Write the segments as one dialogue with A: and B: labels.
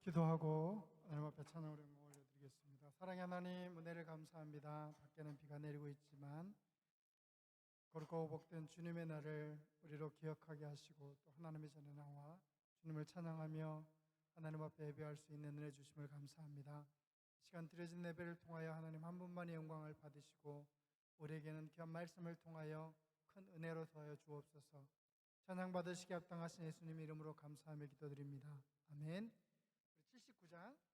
A: 기도하고 하나님 앞에 찬양으로 영광 올려드리겠습니다. 사랑의 하나님, 은혜를 감사합니다. 밖에는 비가 내리고 있지만 거룩하고 복된 주님의 날을 우리로 기억하게 하시고 또 하나님의 전에 나와 주님을 찬양하며 하나님 앞에 예배할 수 있는 은혜 주심을 감사합니다. 시간 드려진 예배를 통하여 하나님 한 분만의 영광을 받으시고 우리에게는 귀한 말씀을 통하여 큰 은혜로 더하여 주옵소서. 찬양 받으시기 합당하신 예수님 이름으로 감사하며 기도드립니다. 아멘. 79장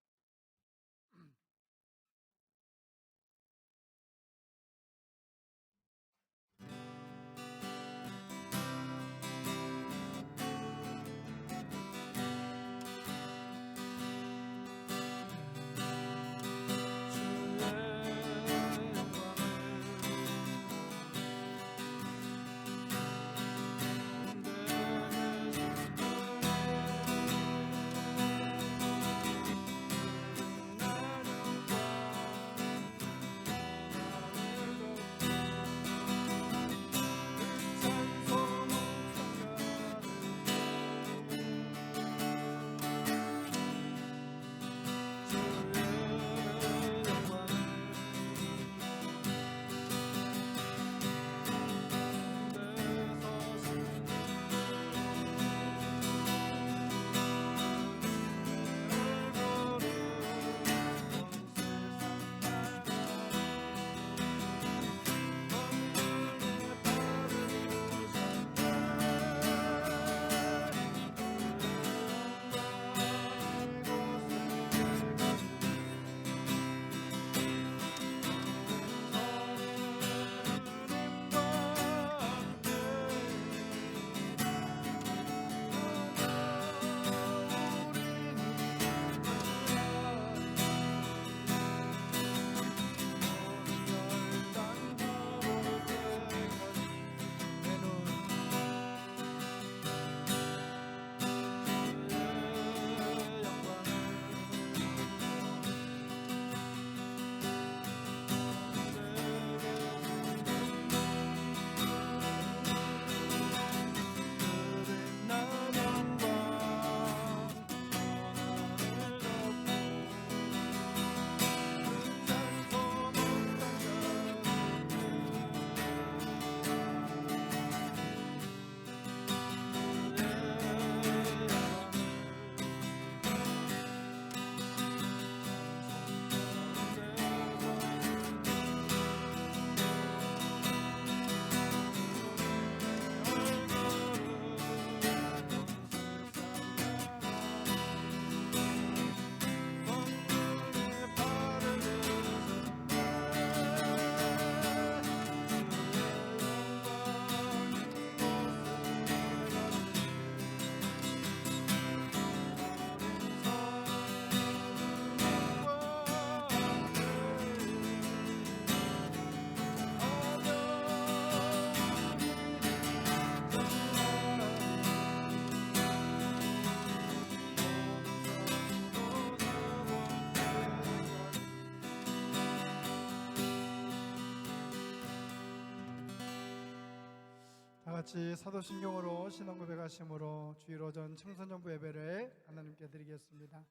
A: 같이 사도신경으로 신앙 고백하심으로 주일 오전 청소년부 예배를 하나님께 드리겠습니다.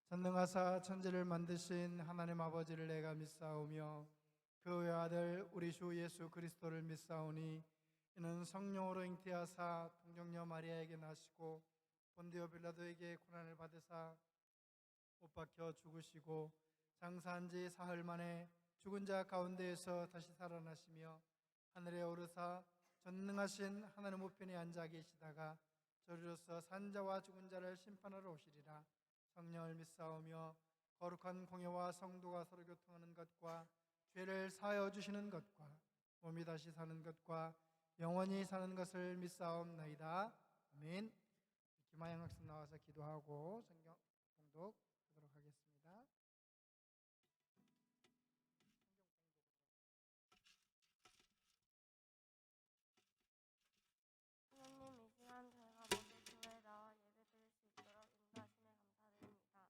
A: 전능하사 천지를 만드신 하나님 아버지를 내가 믿사오며 그 외아들 우리 주 예수 그리스도를 믿사오니 이는 성령으로 잉태하사 동정녀 마리아에게 나시고 본디오 빌라도에게 고난을 받으사 못 박혀 죽으시고 장사한 지 사흘 만에 죽은 자 가운데에서 다시 살아나시며 하늘에 오르사 전능하신 하나님 우편에 앉아 계시다가 저리로서 산자와 죽은 자를 심판하러 오시리라. 성령을 믿사오며 거룩한 공예와 성도가 서로 교통하는 것과 죄를 사하여 주시는 것과 몸이 다시 사는 것과 영원히 사는 것을 믿사옵나이다. 아멘. 김하영 학생 나와서 기도하고 성경 봉독 하도록 하겠습니다.
B: 하나님, 이 시간 저희가 모두 교회에 나와 예배드릴 수 있도록 인도하심에 감사드립니다.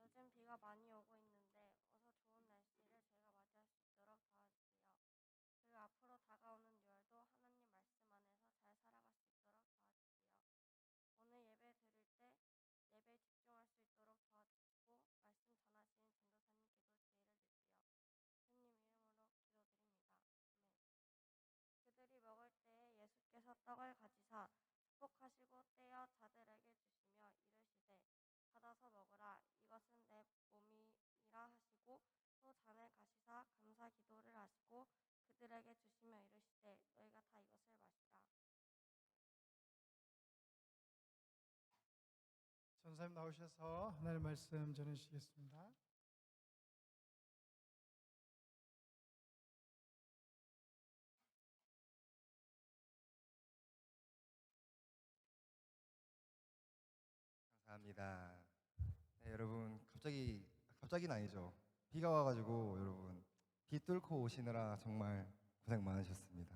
B: 요즘 비가 많이 오고 있는데 어서 좋은 날씨를 저희가 맞이할 수 있도록 도와주세요. 그리고 앞으로 다가오는 6월도 하나님 말씀 안에서 잘 살아갈 수 있도록 도와주세요. 오늘 예배 드릴 때 예배에 집중할 수 있도록 그들에게 주시며 이르시되 받아서 먹으라 이것은 내 몸이라 하시고 또 잔을 가시사 감사 기도를 하시고 그들에게 주시며 이르시되 너희가 다 이것을 마시라.
A: 전사님 나오셔서 하나님 말씀 전해주시겠습니다.
C: 감사합니다. 네, 여러분 갑자기는 아니죠. 비가 와가지고 여러분 비 뚫고 오시느라 정말 고생 많으셨습니다.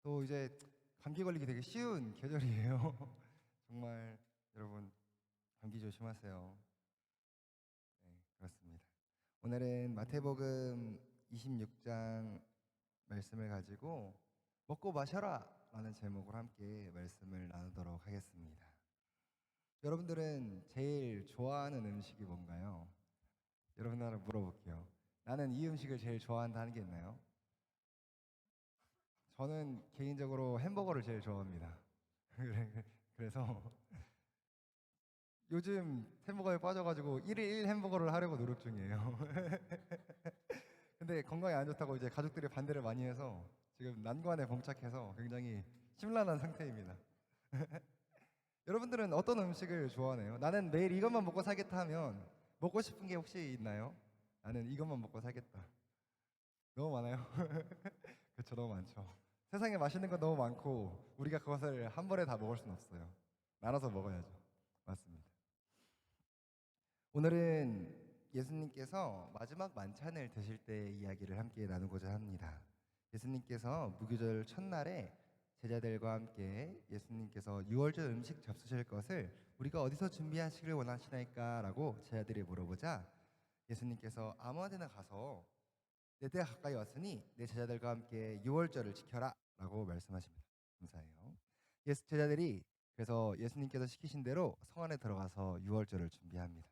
C: 또 이제 감기 걸리기 되게 쉬운 계절이에요. 정말 여러분 감기 조심하세요. 네, 그렇습니다. 오늘은 마태복음 26장 말씀을 가지고 먹고 마셔라 라는 제목으로 함께 말씀을 나누도록 하겠습니다. 여러분들은 제일 좋아하는 음식이 뭔가요? 여러분들한테 물어볼게요. 나는 이 음식을 제일 좋아한다 하는 게 있나요? 저는 개인적으로 햄버거를 제일 좋아합니다. 그래서 요즘 햄버거에 빠져가지고 1일 1 햄버거를 하려고 노력 중이에요. 근데 건강에 안 좋다고 이제 가족들이 반대를 많이 해서 지금 난관에 봉착해서 굉장히 심란한 상태입니다. 여러분들은 어떤 음식을 좋아하나요? 나는 매일 이것만 먹고 살겠다 하면 먹고 싶은 게 혹시 있나요? 나는 이것만 먹고 살겠다. 너무 많아요. 그렇죠, 너무 많죠. 세상에 맛있는 건 너무 많고 우리가 그것을 한 번에 다 먹을 수는 없어요. 나눠서 먹어야죠. 맞습니다. 오늘은 예수님께서 마지막 만찬을 드실 때 이야기를 함께 나누고자 합니다. 예수님께서 무교절 첫날에 제자들과 함께 예수님께서 유월절 음식 잡수실 것을 우리가 어디서 준비하시길 원하시나이까라고 제자들이 물어보자 예수님께서 아무 데나 가서 내 때가 가까이 왔으니 내 제자들과 함께 유월절을 지켜라 라고 말씀하십니다. 감사해요. 제자들이 그래서 예수님께서 시키신 대로 성 안에 들어가서 유월절을 준비합니다.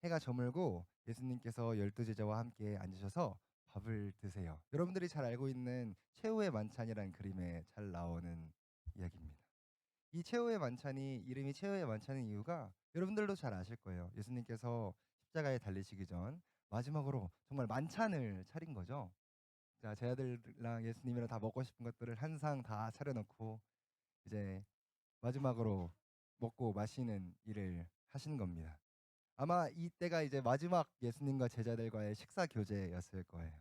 C: 해가 저물고 예수님께서 12제자와 함께 앉으셔서 밥을 드세요. 여러분들이 잘 알고 있는 최후의 만찬이라는 그림에 잘 나오는 이야기입니다. 이 최후의 만찬이 이름이 최후의 만찬인 이유가 여러분들도 잘 아실 거예요. 예수님께서 십자가에 달리시기 전 마지막으로 정말 만찬을 차린 거죠. 자, 제자들랑 예수님이랑 다 먹고 싶은 것들을 한 상 다 차려놓고 이제 마지막으로 먹고 마시는 일을 하신 겁니다. 아마 이때가 이제 마지막 예수님과 제자들과의 식사 교제였을 거예요.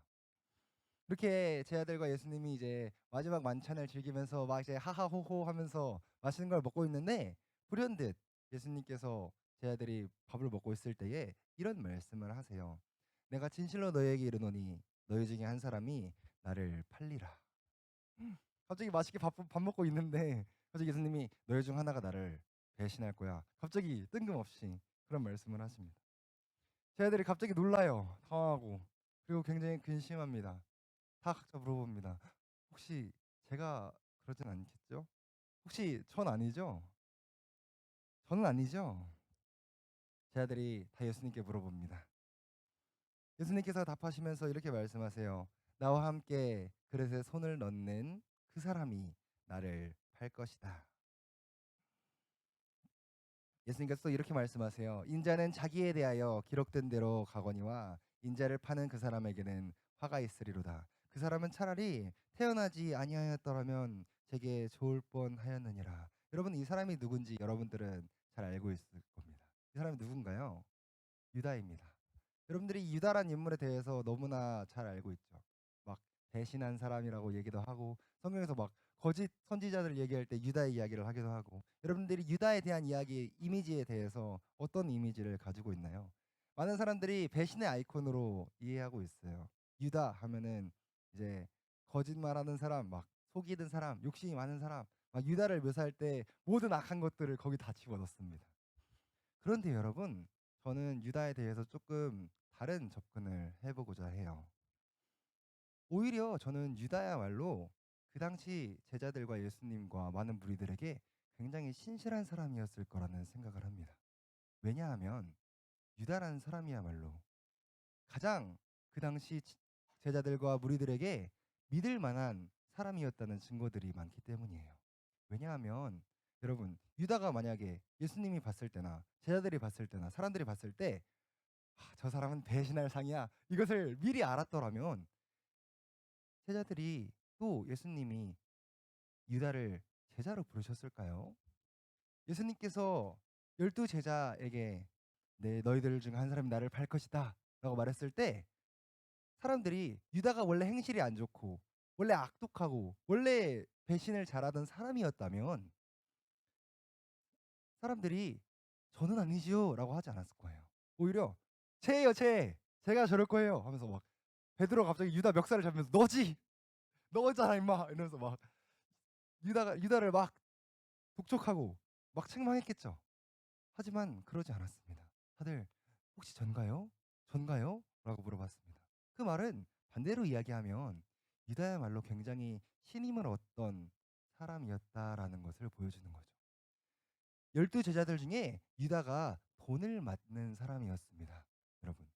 C: 이렇게 제자들과 예수님이 이제 마지막 만찬을 즐기면서 막 이제 하하호호 하면서 맛있는 걸 먹고 있는데 불현듯 예수님께서 제자들이 밥을 먹고 있을 때에 이런 말씀을 하세요. 내가 진실로 너희에게 이르노니 너희 중에 한 사람이 나를 팔리라. 갑자기 맛있게 밥 먹고 있는데 갑자기 예수님이 너희 중 하나가 나를 배신할 거야. 갑자기 뜬금없이 그런 말씀을 하십니다. 제자들이 갑자기 놀라요. 당황하고 그리고 굉장히 근심합니다. 다 각자 물어봅니다. 혹시 제가 그러진 않겠죠? 혹시 전 아니죠? 저는 아니죠? 제자들이 다 예수님께 물어봅니다. 예수님께서 답하시면서 이렇게 말씀하세요. 나와 함께 그릇에 손을 넣는 그 사람이 나를 팔 것이다. 예수님께서 또 이렇게 말씀하세요. 인자는 자기에 대하여 기록된 대로 가거니와 인자를 파는 그 사람에게는 화가 있으리로다. 그 사람은 차라리 태어나지 아니하였더라면 제게 좋을 뻔하였느니라. 여러분 이 사람이 누군지 여러분들은 잘 알고 있을 겁니다. 이 사람이 누군가요? 유다입니다. 여러분들이 유다란 인물에 대해서 너무나 잘 알고 있죠. 막 배신한 사람이라고 얘기도 하고 성경에서 막 거짓 선지자들 얘기할 때 유다의 이야기를 하기도 하고 여러분들이 유다에 대한 이야기 이미지에 대해서 어떤 이미지를 가지고 있나요? 많은 사람들이 배신의 아이콘으로 이해하고 있어요. 유다 하면은 이제 거짓말하는 사람, 막 속이는 사람, 욕심이 많은 사람, 막 유다를 묘사할 때 모든 악한 것들을 거기 다 집어넣습니다. 그런데 여러분, 저는 유다에 대해서 조금 다른 접근을 해보고자 해요. 오히려 저는 유다야말로 그 당시 제자들과 예수님과 많은 무리들에게 굉장히 신실한 사람이었을 거라는 생각을 합니다. 왜냐하면 유다라는 사람이야말로 가장 그 당시 제자들과 무리들에게 믿을 만한 사람이었다는 증거들이 많기 때문이에요. 왜냐하면 여러분, 유다가 만약에 예수님이 봤을 때나 제자들이 봤을 때나 사람들이 봤을 때 저 사람은 배신할 상이야, 이것을 미리 알았더라면 제자들이 또 예수님이 유다를 제자로 부르셨을까요? 예수님께서 12제자에게 너희들 중 한 사람이 나를 팔 것이다 라고 말했을 때 사람들이 유다가 원래 행실이 안 좋고 원래 악독하고 원래 배신을 잘하던 사람이었다면 사람들이 저는 아니지요 라고 하지 않았을 거예요. 오히려 쟤예요, 제가 저럴 거예요 하면서 막 베드로가 갑자기 유다 멱살을 잡으면서 너잖아 임마 이러면서 막 유다를 막 독촉하고 막 책망했겠죠. 하지만 그러지 않았습니다. 다들 혹시 전가요? 전가요? 라고 물어봤습니다. 그 말은 반대로 이야기하면 유다야말로 굉장히 신임을 얻던 사람이었다라는 것을 보여주는 거죠. 12제자들 중에 유다가 돈을 맡는 사람이었습니다. 여러분,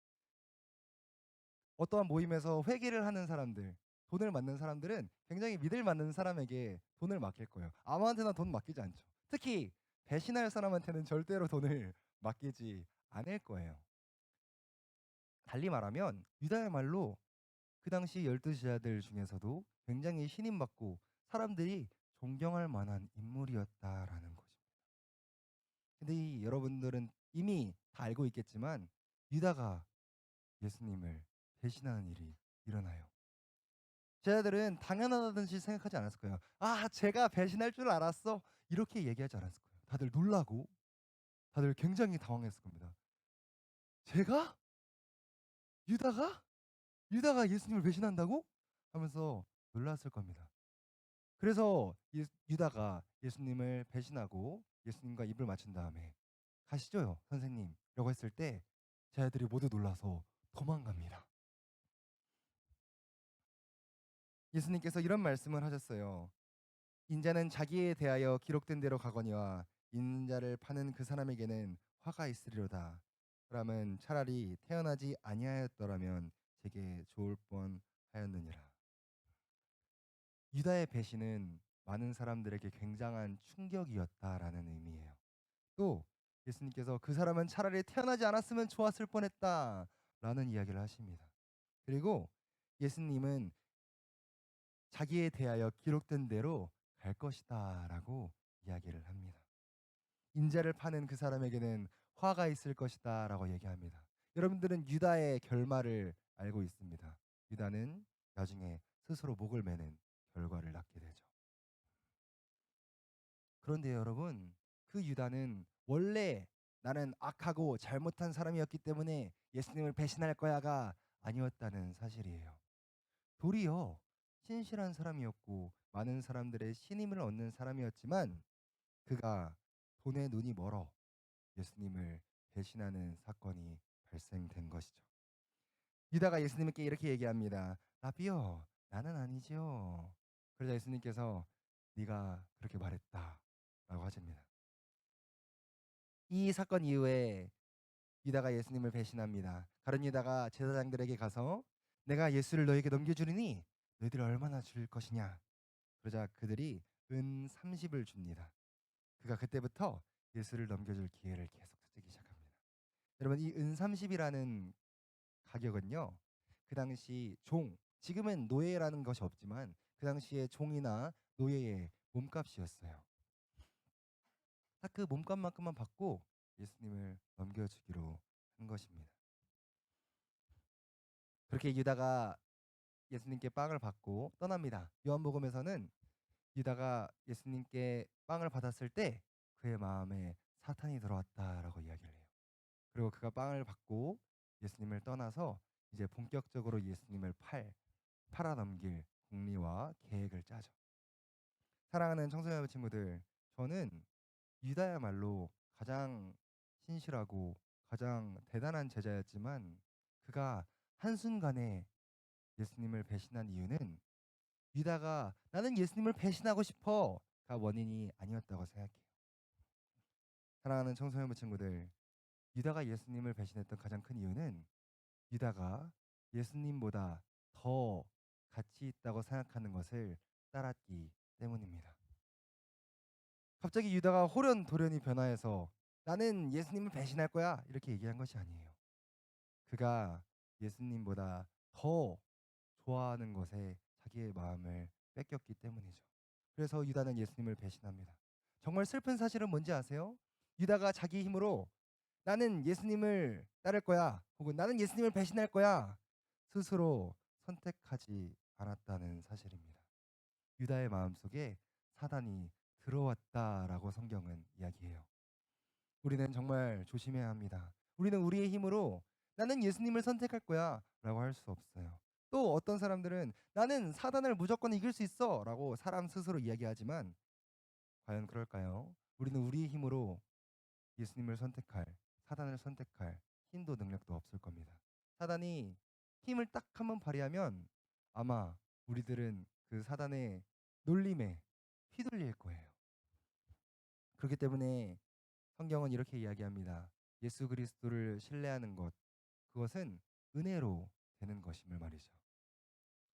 C: 어떠한 모임에서 회계를 하는 사람들, 돈을 맡는 사람들은 굉장히 믿을 만한 사람에게 돈을 맡길 거예요. 아무한테나 돈 맡기지 않죠. 특히 배신할 사람한테는 절대로 돈을 맡기지 않을 거예요. 달리 말하면 유다야말로 그 당시 12제자들 중에서도 굉장히 신임받고 사람들이 존경할 만한 인물이었다라는 것입니다. 근데 여러분들은 이미 다 알고 있겠지만 유다가 예수님을 배신하는 일이 일어나요. 제자들은 당연하다든지 생각하지 않았을 거예요. 제가 배신할 줄 알았어, 이렇게 얘기하지 않았을 거예요. 다들 놀라고 다들 굉장히 당황했을 겁니다. 제가? 유다가 예수님을 배신한다고? 하면서 놀랐을 겁니다. 그래서 유다가 예수님을 배신하고 예수님과 입을 맞춘 다음에 가시죠 선생님 라고 했을 때 제자들이 모두 놀라서 도망갑니다. 예수님께서 이런 말씀을 하셨어요. 인자는 자기에 대하여 기록된 대로 가거니와 인자를 파는 그 사람에게는 화가 있으리로다. 그러면 차라리 태어나지 아니하였더라면 제게 좋을 뻔하였느니라. 유다의 배신은 많은 사람들에게 굉장한 충격이었다라는 의미예요. 또 예수님께서 그 사람은 차라리 태어나지 않았으면 좋았을 뻔했다라는 이야기를 하십니다. 그리고 예수님은 자기에 대하여 기록된 대로 갈 것이다라고 이야기를 합니다. 인자를 파는 그 사람에게는 화가 있을 것이다라고 얘기합니다. 여러분들은 유다의 결말을 알고 있습니다. 유다는 나중에 스스로 목을 매는 결과를 낳게 되죠. 그런데 여러분, 그 유다는 원래 나는 악하고 잘못한 사람이었기 때문에 예수님을 배신할 거야가 아니었다는 사실이에요. 도리어 신실한 사람이었고 많은 사람들의 신임을 얻는 사람이었지만 그가 돈에 눈이 멀어 예수님을 배신하는 사건이 발생된 것이죠. 유다가 예수님께 이렇게 얘기합니다. 라비요, 나는 아니지요. 그러자 예수님께서 네가 그렇게 말했다 라고 하십니다. 이 사건 이후에 유다가 예수님을 배신합니다. 가룟 유다가 제사장들에게 가서 내가 예수를 너에게 넘겨주리니 너희들이 얼마나 줄 것이냐. 그러자 그들이 은 30을 줍니다. 그가 그때부터 예수를 넘겨줄 기회를 계속 쓰기 시작합니다. 여러분, 이 은 30이라는 가격은요, 그 당시 지금은 노예라는 것이 없지만 그 당시에 종이나 노예의 몸값이었어요. 딱 그 몸값만큼만 받고 예수님을 넘겨주기로 한 것입니다. 그렇게 유다가 예수님께 빵을 받고 떠납니다. 요한복음에서는 유다가 예수님께 빵을 받았을 때 그의 마음에 사탄이 들어왔다라고 이야기를 해요. 그리고 그가 빵을 받고 예수님을 떠나서 이제 본격적으로 예수님을 팔아넘길 공리와 계획을 짜죠. 사랑하는 청소년 친구들, 저는 유다야말로 가장 신실하고 가장 대단한 제자였지만 그가 한순간에 예수님을 배신한 이유는 유다가 나는 예수님을 배신하고 싶어가 원인이 아니었다고 생각해요. 사랑하는 청소년 친구들, 유다가 예수님을 배신했던 가장 큰 이유는 유다가 예수님보다 더 가치 있다고 생각하는 것을 따랐기 때문입니다. 갑자기 유다가 호련돌연히 변화해서 나는 예수님을 배신할 거야 이렇게 얘기한 것이 아니에요. 그가 예수님보다 더 좋아하는 것에 자기의 마음을 뺏겼기 때문이죠. 그래서 유다는 예수님을 배신합니다. 정말 슬픈 사실은 뭔지 아세요? 유다가 자기 힘으로 나는 예수님을 따를 거야 혹은 나는 예수님을 배신할 거야 스스로 선택하지 않았다는 사실입니다. 유다의 마음속에 사단이 들어왔다라고 성경은 이야기해요. 우리는 정말 조심해야 합니다. 우리는 우리의 힘으로 나는 예수님을 선택할 거야 라고 할 수 없어요. 또 어떤 사람들은 나는 사단을 무조건 이길 수 있어 라고 사람 스스로 이야기하지만 과연 그럴까요? 우리는 우리의 힘으로 예수님을 선택할, 사단을 선택할 힘도 능력도 없을 겁니다. 사단이 힘을 딱 한번 발휘하면 아마 우리들은 그 사단의 놀림에 휘둘릴 거예요. 그렇기 때문에 성경은 이렇게 이야기합니다. 예수 그리스도를 신뢰하는 것, 그것은 은혜로 되는 것임을 말이죠.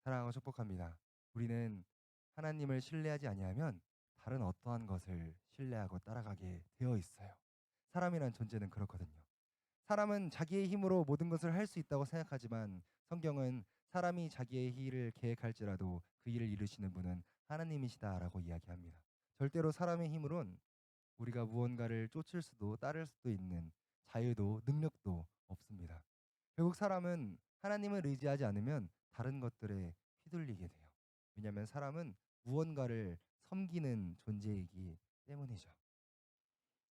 C: 사랑하고 축복합니다. 우리는 하나님을 신뢰하지 아니하면 다른 어떠한 것을 신뢰하고 따라가게 되어 있어요. 사람이란 존재는 그렇거든요. 사람은 자기의 힘으로 모든 것을 할 수 있다고 생각하지만 성경은 사람이 자기의 일을 계획할지라도 그 일을 이루시는 분은 하나님이시다라고 이야기합니다. 절대로 사람의 힘으론 우리가 무언가를 쫓을 수도 따를 수도 있는 자유도 능력도 없습니다. 결국 사람은 하나님을 의지하지 않으면 다른 것들에 휘둘리게 돼요. 왜냐하면 사람은 무언가를 섬기는 존재이기 때문이죠.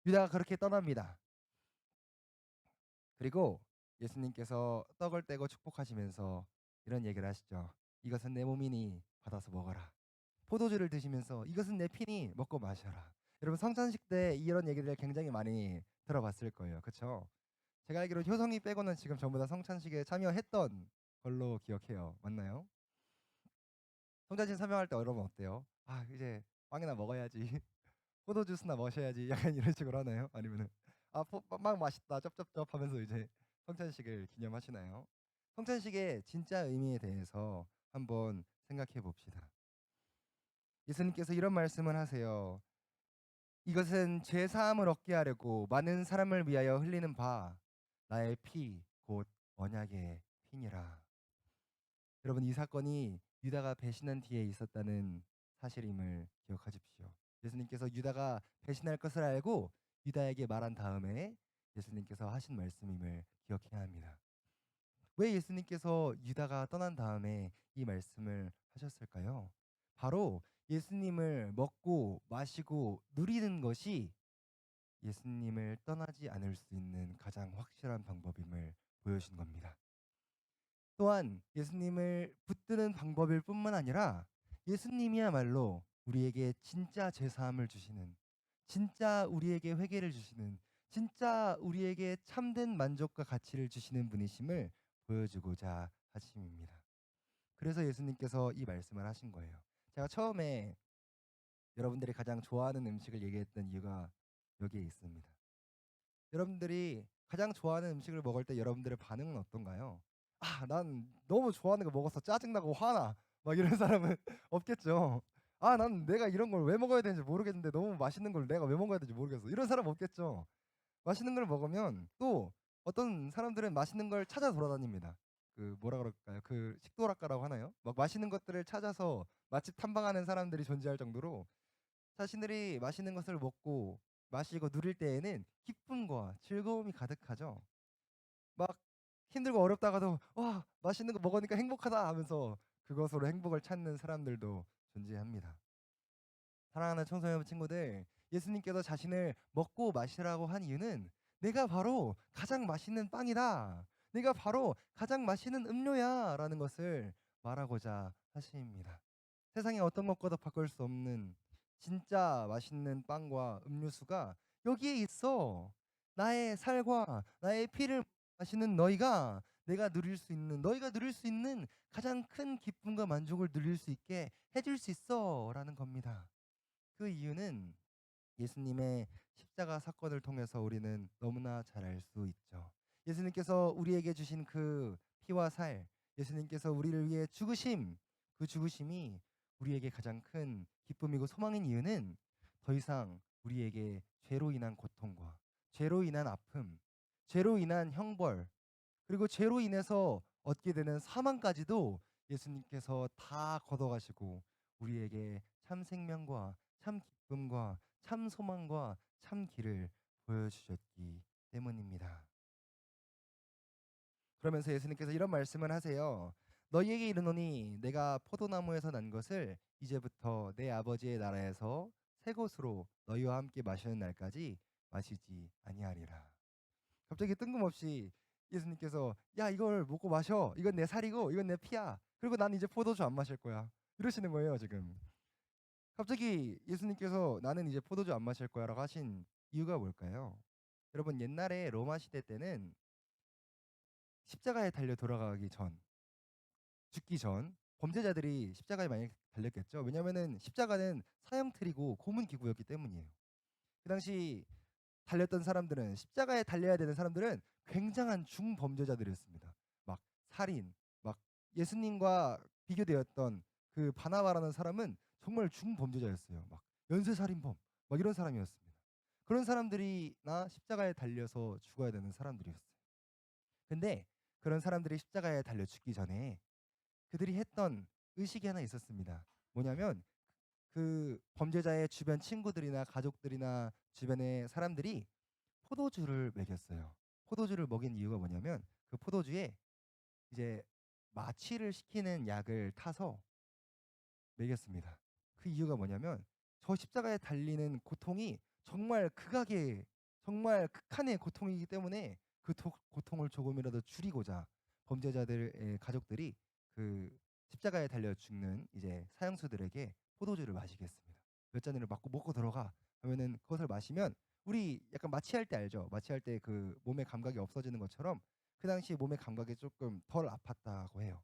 C: 유다가 그렇게 떠납니다. 그리고 예수님께서 떡을 떼고 축복하시면서 이런 얘기를 하시죠. 이것은 내 몸이니 받아서 먹어라. 포도주를 드시면서 이것은 내 피니 먹고 마셔라. 여러분 성찬식 때 이런 얘기를 굉장히 많이 들어봤을 거예요. 그렇죠? 제가 알기로 효성이 빼고는 지금 전부 다 성찬식에 참여했던 걸로 기억해요. 맞나요? 성찬식 설명할 때 여러분 어때요? 아 이제 빵이나 먹어야지. 포도 주스나 마셔야지. 약간 이런 식으로 하나요? 아니면은 빵 맛있다 쩝쩝쩝 하면서 이제 성찬식을 기념하시나요? 성찬식의 진짜 의미에 대해서 한번 생각해 봅시다. 예수님께서 이런 말씀을 하세요. 이것은 죄 사함을 얻게 하려고 많은 사람을 위하여 흘리는 바 나의 피 곧 언약의 피니라. 여러분 이 사건이 유다가 배신한 뒤에 있었다는 사실임을 기억하십시오. 예수님께서 유다가 배신할 것을 알고 유다에게 말한 다음에 예수님께서 하신 말씀임을 기억해야 합니다. 왜 예수님께서 유다가 떠난 다음에 이 말씀을 하셨을까요? 바로 예수님을 먹고 마시고 누리는 것이 예수님을 떠나지 않을 수 있는 가장 확실한 방법임을 보여준 겁니다. 또한 예수님을 붙드는 방법일 뿐만 아니라 예수님이야말로 우리에게 진짜 제사함을 주시는, 진짜 우리에게 회개를 주시는, 진짜 우리에게 참된 만족과 가치를 주시는 분이심을 보여주고자 하심입니다. 그래서 예수님께서 이 말씀을 하신 거예요. 제가 처음에 여러분들이 가장 좋아하는 음식을 얘기했던 이유가 여기에 있습니다. 여러분들이 가장 좋아하는 음식을 먹을 때 여러분들의 반응은 어떤가요? 난 너무 좋아하는 거 먹어서 짜증나고 화나. 막 이런 사람은 없겠죠. 난 내가 이런 걸 왜 먹어야 되는지 모르겠는데 너무 맛있는 걸 내가 왜 먹어야 되는지 모르겠어. 이런 사람 없겠죠. 맛있는 걸 먹으면 또 어떤 사람들은 맛있는 걸 찾아 돌아다닙니다. 그 뭐라 그럴까요? 그 식도락가라고 하나요? 막 맛있는 것들을 찾아서 맛집 탐방하는 사람들이 존재할 정도로 자신들이 맛있는 것을 먹고 마시고 누릴 때에는 기쁨과 즐거움이 가득하죠. 막 힘들고 어렵다가도 와 맛있는 거 먹으니까 행복하다 하면서 그것으로 행복을 찾는 사람들도 존재합니다. 사랑하는 청소년 친구들, 예수님께서 자신을 먹고 마시라고 한 이유는 내가 바로 가장 맛있는 빵이다. 내가 바로 가장 맛있는 음료야 라는 것을 말하고자 하십니다. 세상에 어떤 것과도 바꿀 수 없는 진짜 맛있는 빵과 음료수가 여기에 있어. 나의 살과 나의 피를 마시는 너희가 누릴 수 있는 가장 큰 기쁨과 만족을 누릴 수 있게 해줄 수 있어 라는 겁니다. 그 이유는 예수님의 십자가 사건을 통해서 우리는 너무나 잘 알 수 있죠. 예수님께서 우리에게 주신 그 피와 살, 예수님께서 우리를 위해 죽으심, 그 죽으심이 우리에게 가장 큰 기쁨이고 소망인 이유는 더 이상 우리에게 죄로 인한 고통과 죄로 인한 아픔, 죄로 인한 형벌, 그리고 죄로 인해서 얻게 되는 사망까지도 예수님께서 다 걷어가시고 우리에게 참 생명과 참 기쁨과 참 소망과 참 길을 보여주셨기 때문입니다. 그러면서 예수님께서 이런 말씀을 하세요. 너희에게 이르노니 내가 포도나무에서 난 것을 이제부터 내 아버지의 나라에서 새 것으로 너희와 함께 마시는 날까지 마시지 아니하리라. 갑자기 뜬금없이 예수님께서 야 이걸 먹고 마셔. 이건 내 살이고 이건 내 피야. 그리고 난 이제 포도주 안 마실 거야. 이러시는 거예요 지금. 갑자기 예수님께서 나는 이제 포도주 안 마실 거야라고 하신 이유가 뭘까요? 여러분 옛날에 로마 시대 때는 십자가에 달려 돌아가기 전, 죽기 전 범죄자들이 십자가에 많이 달렸겠죠. 왜냐하면은 십자가는 사형틀이고 고문 기구였기 때문이에요. 그 당시 달렸던 사람들은 십자가에 달려야 되는 사람들은 굉장한 중범죄자들이었습니다. 막 살인, 막 예수님과 비교되었던 그 바나바라는 사람은 정말 중범죄자였어요. 막 연쇄살인범, 막 이런 사람이었습니다. 그런 사람들이나 십자가에 달려서 죽어야 되는 사람들이었어요. 근데 그런 사람들이 십자가에 달려 죽기 전에 그들이 했던 의식이 하나 있었습니다. 뭐냐면 그 범죄자의 주변 친구들이나 가족들이나 주변의 사람들이 포도주를 먹였어요. 포도주를 먹인 이유가 뭐냐면 그 포도주에 이제 마취를 시키는 약을 타서 먹였습니다. 그 이유가 뭐냐면 저 십자가에 달리는 고통이 정말 극악의 정말 극한의 고통이기 때문에 그 고통을 조금이라도 줄이고자 범죄자들의 가족들이 그 십자가에 달려 죽는 이제 사형수들에게 포도주를 마시게 했습니다. 몇 잔을 맞고 먹고 들어가 하면은 그것을 마시면 우리 약간 마취할 때 알죠? 마취할 때 그 몸의 감각이 없어지는 것처럼 그 당시 몸의 감각이 조금 덜 아팠다고 해요.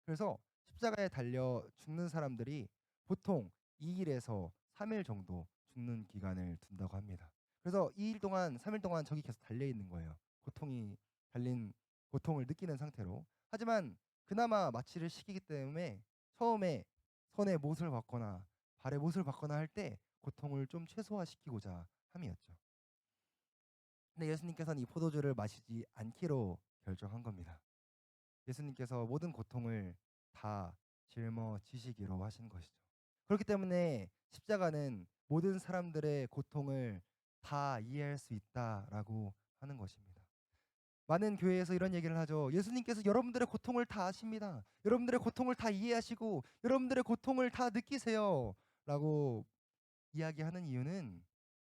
C: 그래서 십자가에 달려 죽는 사람들이 보통 2일에서 3일 정도 죽는 기간을 둔다고 합니다. 그래서 2일 동안, 3일 동안 저기 계속 달려 있는 거예요. 고통이 달린 고통을 느끼는 상태로. 하지만 그나마 마취를 시키기 때문에 처음에 손에 못을 받거나 발에 못을 받거나 할 때 고통을 좀 최소화시키고자 함이었죠. 근데 예수님께서는 이 포도주를 마시지 않기로 결정한 겁니다. 예수님께서 모든 고통을 다 짊어지시기로 하신 것이죠. 그렇기 때문에 십자가는 모든 사람들의 고통을 다 이해할 수 있다라고 하는 것입니다. 많은 교회에서 이런 얘기를 하죠. 예수님께서 여러분들의 고통을 다 아십니다. 여러분들의 고통을 다 이해하시고 여러분들의 고통을 다 느끼세요. 라고 이야기하는 이유는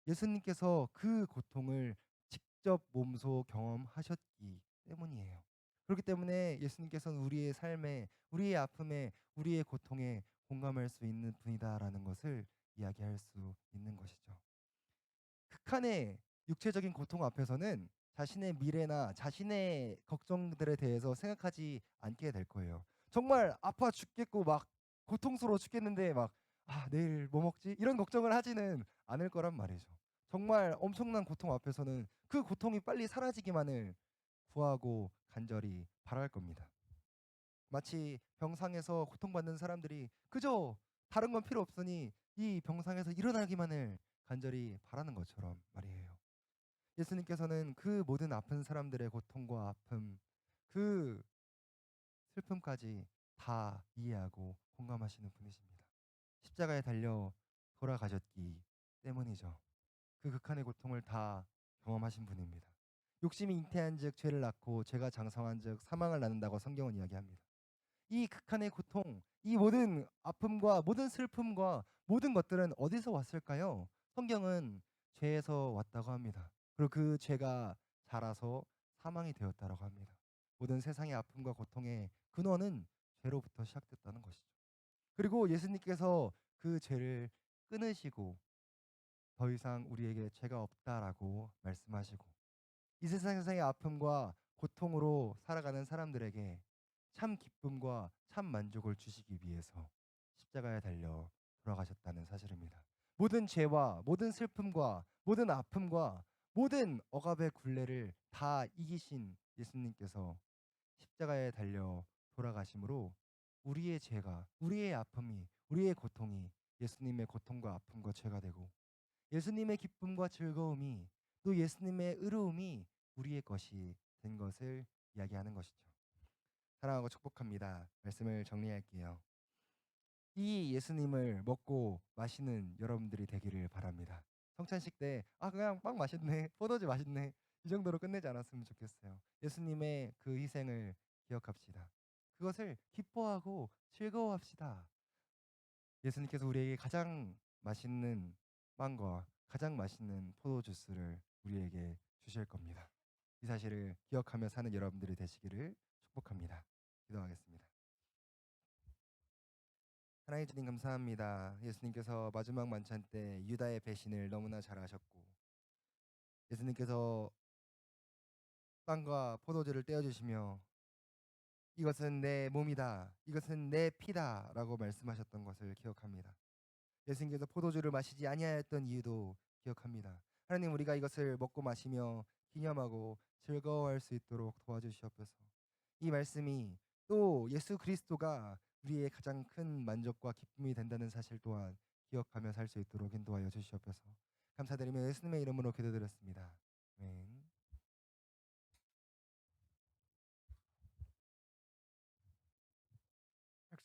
C: 예수님께서 그 고통을 직접 몸소 경험하셨기 때문이에요. 그렇기 때문에 예수님께서는 우리의 삶에, 우리의 아픔에, 우리의 고통에 공감할 수 있는 분이다라는 것을 이야기할 수 있는 것이죠. 극한의 육체적인 고통 앞에서는 자신의 미래나 자신의 걱정들에 대해서 생각하지 않게 될 거예요. 정말 아파 죽겠고 막 고통스러워 죽겠는데 막 내일 뭐 먹지? 이런 걱정을 하지는 않을 거란 말이죠. 정말 엄청난 고통 앞에서는 그 고통이 빨리 사라지기만을 구하고 간절히 바랄 겁니다. 마치 병상에서 고통받는 사람들이 그저 다른 건 필요 없으니 이 병상에서 일어나기만을 간절히 바라는 것처럼 말이에요. 예수님께서는 그 모든 아픈 사람들의 고통과 아픔, 그 슬픔까지 다 이해하고 공감하시는 분이십니다. 십자가에 달려 돌아가셨기 때문이죠. 그 극한의 고통을 다 경험하신 분입니다. 욕심이 잉태한즉 죄를 낳고 죄가 장성한즉 사망을 낳는다고 성경은 이야기합니다. 이 극한의 고통, 이 모든 아픔과 모든 슬픔과 모든 것들은 어디서 왔을까요? 성경은 죄에서 왔다고 합니다. 그리고 그 죄가 자라서 사망이 되었다라고 합니다. 모든 세상의 아픔과 고통의 근원은 죄로부터 시작됐다는 것이죠. 그리고 예수님께서 그 죄를 끊으시고 더 이상 우리에게 죄가 없다라고 말씀하시고 이 세상의 아픔과 고통으로 살아가는 사람들에게 참 기쁨과 참 만족을 주시기 위해서 십자가에 달려 돌아가셨다는 사실입니다. 모든 죄와 모든 슬픔과 모든 아픔과 모든 억압의 굴레를 다 이기신 예수님께서 십자가에 달려 돌아가심으로 우리의 죄가, 우리의 아픔이, 우리의 고통이 예수님의 고통과 아픔과 죄가 되고 예수님의 기쁨과 즐거움이 또 예수님의 의로움이 우리의 것이 된 것을 이야기하는 것이죠. 사랑하고 축복합니다. 말씀을 정리할게요. 이 예수님을 먹고 마시는 여러분들이 되기를 바랍니다. 성찬식 때 그냥 빵 맛있네, 포도주 맛있네, 이 정도로 끝내지 않았으면 좋겠어요. 예수님의 그 희생을 기억합시다. 그것을 기뻐하고 즐거워합시다. 예수님께서 우리에게 가장 맛있는 빵과 가장 맛있는 포도주스를 우리에게 주실 겁니다. 이 사실을 기억하며 사는 여러분들이 되시기를 축복합니다. 기도하겠습니다. 하나님 주님 감사합니다. 예수님께서 마지막 만찬 때 유다의 배신을 너무나 잘 아셨고 예수님께서 빵과 포도주를 떼어주시며 이것은 내 몸이다, 이것은 내 피다 라고 말씀하셨던 것을 기억합니다. 예수님께서 포도주를 마시지 아니하였던 이유도 기억합니다. 하나님, 우리가 이것을 먹고 마시며 기념하고 즐거워할 수 있도록 도와주시옵소서. 이 말씀이 또 예수 그리스도가 우리의 가장 큰 만족과 기쁨이 된다는 사실 또한 기억하며 살 수 있도록 인도하여 주시옵소서. 감사드리며 예수님의 이름으로 기도드렸습니다. 아멘.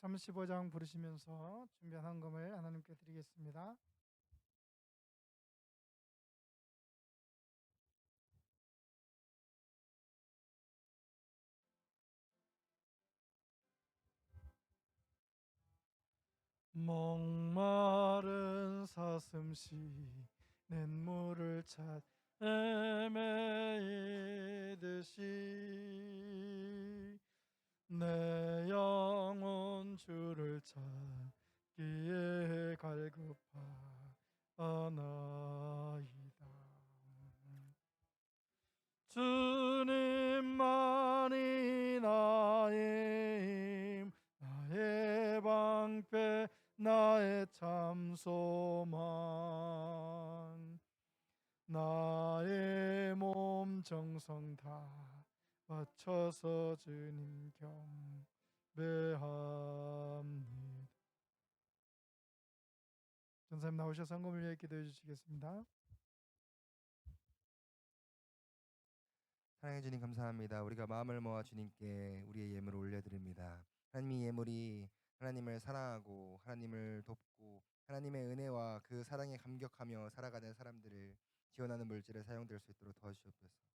A: 135장 부르시면서 준비한 헌금을 하나님께 드리겠습니다. 목마른 사슴시 냇물을 찾 헤매이듯이 내 영혼 주를 찾기에 갈급하나이다. 주님만이 나의 힘, 나의 방패, 나의 참 소망, 나의 몸 정성 다 바쳐서 주님 경배합니다. 전사님 나오셔서 헌금을 위해 기도해 주시겠습니다.
C: 사랑해 주님 감사합니다. 우리가 마음을 모아 주님께 우리의 예물을 올려드립니다. 하나님의 예물이 하나님을 사랑하고 하나님을 돕고 하나님의 은혜와 그 사랑에 감격하며 살아가는 사람들을 지원하는 물질에 사용될 수 있도록 도와주시옵소서.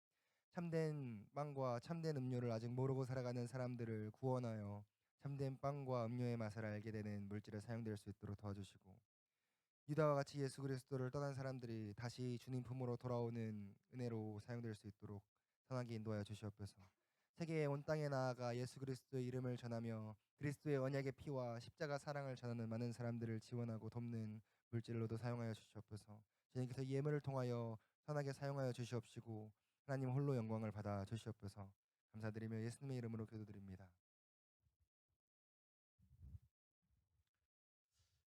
C: 참된 빵과 참된 음료를 아직 모르고 살아가는 사람들을 구원하여 참된 빵과 음료의 맛을 알게 되는 물질에 사용될 수 있도록 도와주시고 유다와 같이 예수 그리스도를 떠난 사람들이 다시 주님 품으로 돌아오는 은혜로 사용될 수 있도록 선하게 인도하여 주시옵소서. 세계의 온 땅에 나아가 예수 그리스도의 이름을 전하며 그리스도의 언약의 피와 십자가 사랑을 전하는 많은 사람들을 지원하고 돕는 물질로도 사용하여 주시옵소서. 주님께서 예물을 통하여 선하게 사용하여 주시옵시고 하나님 홀로 영광을 받아 주시옵소서. 감사드리며 예수님의 이름으로 기도드립니다.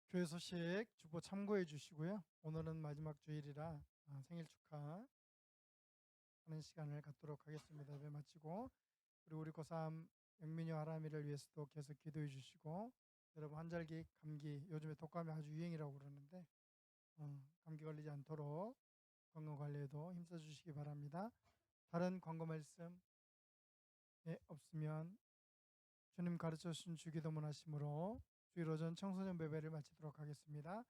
A: 교회 소식 주보 참고해 주시고요. 오늘은 마지막 주일이라 생일 축하하는 시간을 갖도록 하겠습니다. 예배 마치고 그리고 우리 고3 영민이 하람이를 위해서도 계속 기도해 주시고 여러분 환절기 감기 요즘에 독감이 아주 유행이라고 그러는데 감기 걸리지 않도록 건강 관리에도 힘써 주시기 바랍니다. 다른 광고 말씀 없으면 주님 가르쳐 주신 주기도문 하심으로 주일 오전 청소년 예배를 마치도록 하겠습니다.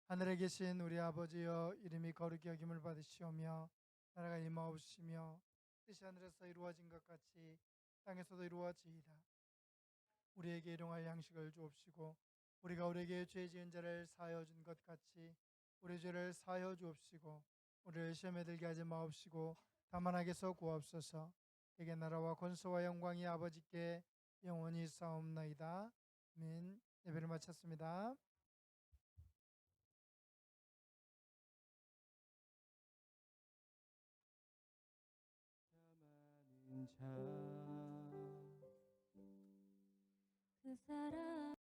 A: 하늘에 계신 우리 아버지여 이름이 거룩히 여김을 받으시오며 나라가 임하옵시며 뜻이 하늘에서 이루어진 것 같이 땅에서도 이루어지이다. 우리에게 일용할 양식을 주옵시고 우리가 우리에게 죄 지은 자를 사하여 준 것 같이 우리 죄를 사하여 주옵시고 우리를 시험에 들게 하지 마옵시고 다만 악에서 구하옵소서. 에게 나라와 권세와 영광이 아버지께 영원히 싸움나이다. 아멘. 예배를 마쳤습니다.
D: 그 사람